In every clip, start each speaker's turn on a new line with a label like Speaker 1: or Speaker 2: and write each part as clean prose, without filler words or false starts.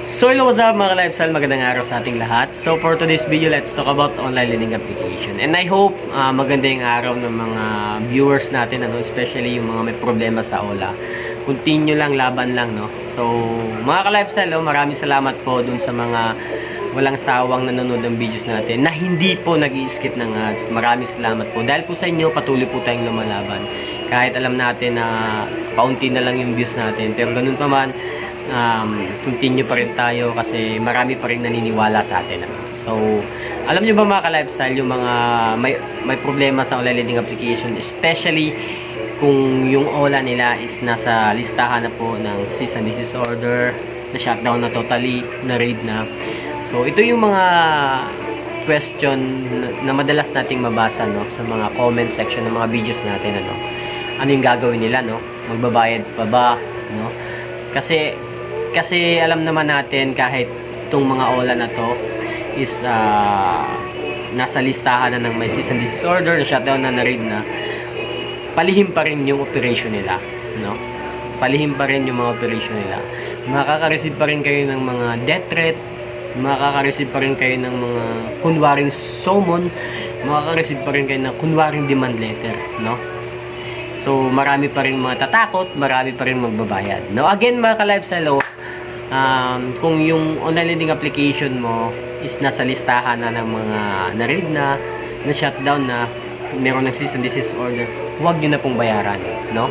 Speaker 1: So hello, what's up mga ka-lifestyle, magandang araw sa ating lahat. So for today's video, let's talk about online learning application. And I hope maganda yung araw ng mga viewers natin, especially yung mga may problema sa OLA. Continue lang, laban lang, no? So mga ka-lifestyle, maraming salamat po dun sa mga walang sawang nanonood ng videos natin na hindi po nag-i-skip ng ads. Maraming salamat po. Dahil po sa inyo, patuloy po tayong lumalaban. Kahit alam natin na paunti na lang yung views natin. Pero ganun pa man, continue pa rin tayo kasi marami pa rin naniniwala sa atin. So, alam nyo ba mga ka-lifestyle, yung mga may problema sa online lending application, especially kung yung OLA nila is nasa listahan na po ng cease and desist order, na shutdown na totally, na raid na. So, ito yung mga question na madalas nating mabasa, no, sa mga comment section ng mga videos natin, ano. Ano yung gagawin nila, no? Magbabayad pa ba, no? Kasi alam naman natin kahit itong mga OLA na to is nasa listahan na ng may cease and desist order, na shutdown na, na raid na, palihim pa rin yung operation nila, no? Palihim pa rin yung mga operation nila. Makaka-receive pa rin kayo ng mga death threat, makaka-receive pa rin kayo ng mga kunwaring summon, makaka-receive pa rin kayo ng kunwaring demand letter, no? So, marami pa rin mga tatakot, marami pa rin magbabayad. Now, again, mga ka-lifestyle, kung yung online lending application mo is nasa listahan na ng mga na-raid na shutdown na, meron ng cease and desist order, huwag nyo na pong bayaran, no?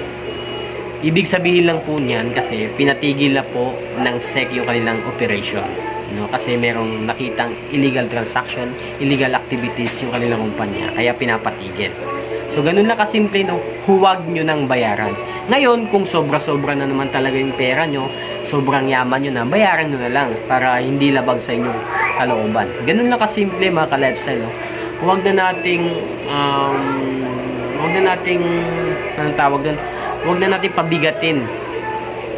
Speaker 1: Ibig sabihin lang po niyan kasi pinatigil na po ng SEC yung kanilang operation, no? Kasi merong nakitang illegal transaction, illegal activities yung kanilang kumpanya, kaya pinapatigil. So, ganun lang kasimple, no? Huwag nyo nang bayaran. Ngayon, kung sobra-sobra na naman talaga yung pera nyo, sobrang yaman nyo na, bayaran nyo na lang para hindi labag sa inyong kalooban. Ganun lang kasimple, mga ka-lifestyle, no? Huwag na nating, anong tawag doon? Huwag na nating pabigatin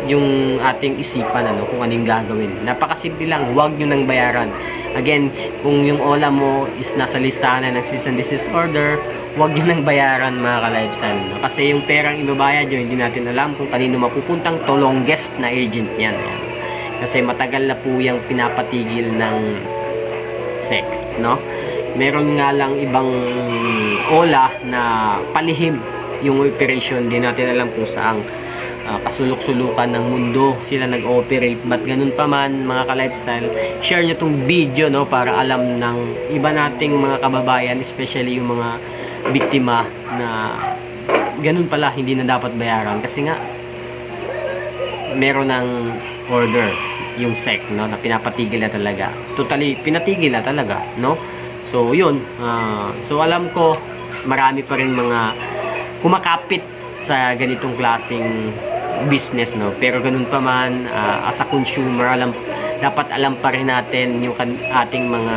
Speaker 1: yung ating isipan, ano, kung anong gagawin. Napakasimple lang, huwag nyo nang bayaran. Again, kung yung OLA mo is nasa listahan na ng cease and desist order, huwag nyo nang bayaran, mga ka-lifestyle, no? Kasi yung perang ibabayad nyo, hindi natin alam kung kanino mapupuntang, to longest na agent yan. Yan. Kasi matagal na po yung pinapatigil ng SEC, no? Meron nga lang ibang OLA na palihim yung operation, hindi natin alam kung saang kasulok-sulukan ng mundo sila nag-ooperate. But ganun pa man, mga ka-lifestyle, share nyo tong video, no, para alam ng iba nating mga kababayan, especially yung mga biktima, na ganun pala, hindi na dapat bayaran kasi nga meron ng order yung SEC, no, na pinapatigil na talaga, totally pinatigil na talaga, no. So yun, so alam ko marami pa rin mga kumakapit sa ganitong klaseng business, no, pero ganun pa man, as a consumer, dapat alam pa rin natin yung ating mga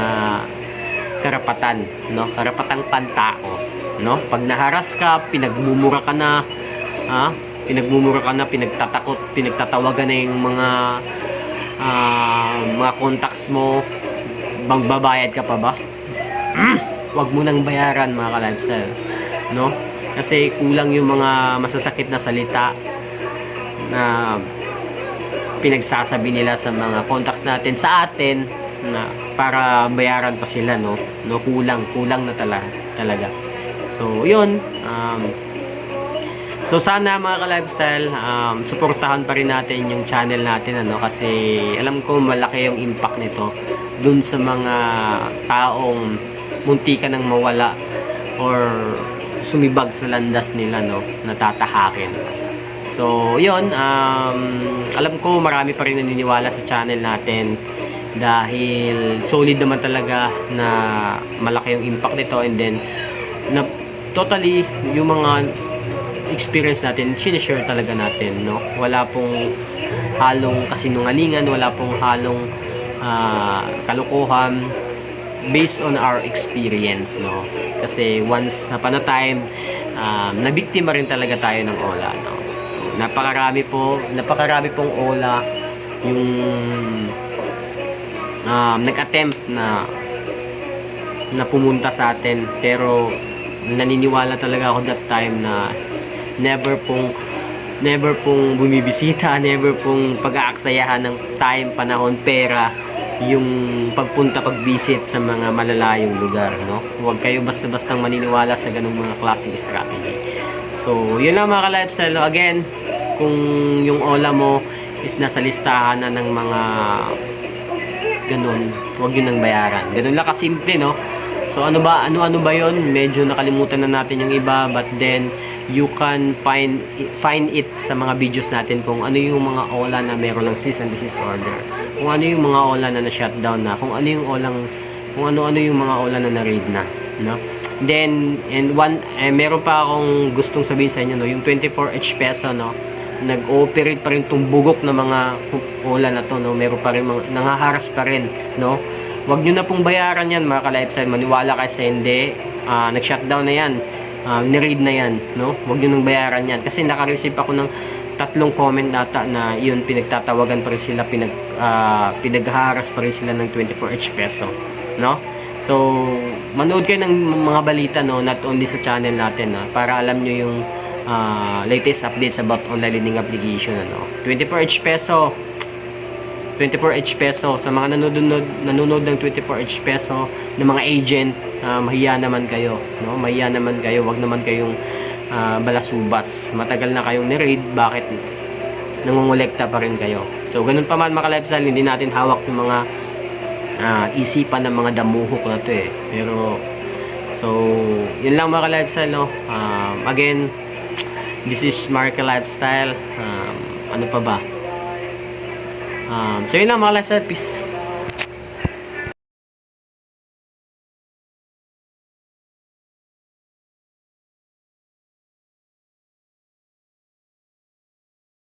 Speaker 1: karapatan, no, karapatang pantao, no. Pag naharas ka, pinagmumura ka na, pinagtatawagan na yung mga contacts mo, bang babayad ka pa ba? Huwag mo nang bayaran, mga ka-lifestyle, no, kasi kulang yung mga masasakit na salita na pinagsasabi nila sa mga contacts natin sa atin na para bayaran pa sila, no, kulang na talaga. So yun, so sana, mga ka-lifestyle, suportahan pa rin natin yung channel natin, ano, kasi alam ko malaki yung impact nito dun sa mga taong munti ka nang mawala or sumibag sa landas nila, no, natatahakin. So yun, alam ko marami pa rin naniniwala sa channel natin dahil solid naman talaga na malaki yung impact nito, and then na totally yung mga experience natin sinishare talaga natin, no. Wala pong halong kasinungalingan, wala pong halong kalokohan, based on our experience, no. Kasi once upon a time, nabiktima rin talaga tayo ng OLA, no. So napakarami pong OLA yung nag-attempt na pumunta sa atin, pero naniniwala talaga ako that time na never pong never pong bumibisita, never pong pag-aaksayahan ng time, panahon, pera, yung pagpunta, pag-visit sa mga malalayong lugar, no? Huwag kayo basta-bastang maniniwala sa ganung mga klaseng strategy. So, yun lang mga ka-lifestyle. Again, kung yung OLA mo is nasa listahan na ng mga ganun, huwag yun nang bayaran. Ganun lang kasimple, no? So, ano ba yon? Medyo nakalimutan na natin yung iba, but then you can find it sa mga videos natin kung ano yung mga OLA na meron ng cease and desist order. Kung ano yung mga OLA na na-shutdown na, kung ano yung mga OLA na na-raid na, no? Then, meron pa akong gustong sabihin sa inyo, no, yung 24H peso, no, nag-ooperate pa rin tong bugok na mga OLA na to, no, meron pa rin nangaharas pa rin, no. Wag nyo na pong bayaran yan mga ka-lifestyle, maniwala kayo sa hindi, nag-shutdown na yan, ni-raid na yan, no. Wag nyo nang bayaran yan, kasi naka-receive ako ng 3 comment data na yun, pinagtatawagan pa rin sila, pinaghaharas pa rin sila ng 24H peso, no. So, manood kayo ng mga balita, no, not only sa channel natin, para alam nyo yung latest updates about online lending application, ano. 24H peso sa mga nanonood ng 24H peso ng mga agent, mahiya naman kayo, no, wag naman kayong balasubas. Matagal na kayong ni-raid, bakit nangongolekta pa rin kayo? So, ganun pa man mga ka-lifestyle, hindi natin hawak yung mga isipan ng mga damuhok na to, pero so yun lang mga ka-lifestyle, no. Again, this is Marka Lifestyle. Ano pa ba? So yun lang mga ka-lifestyle, peace.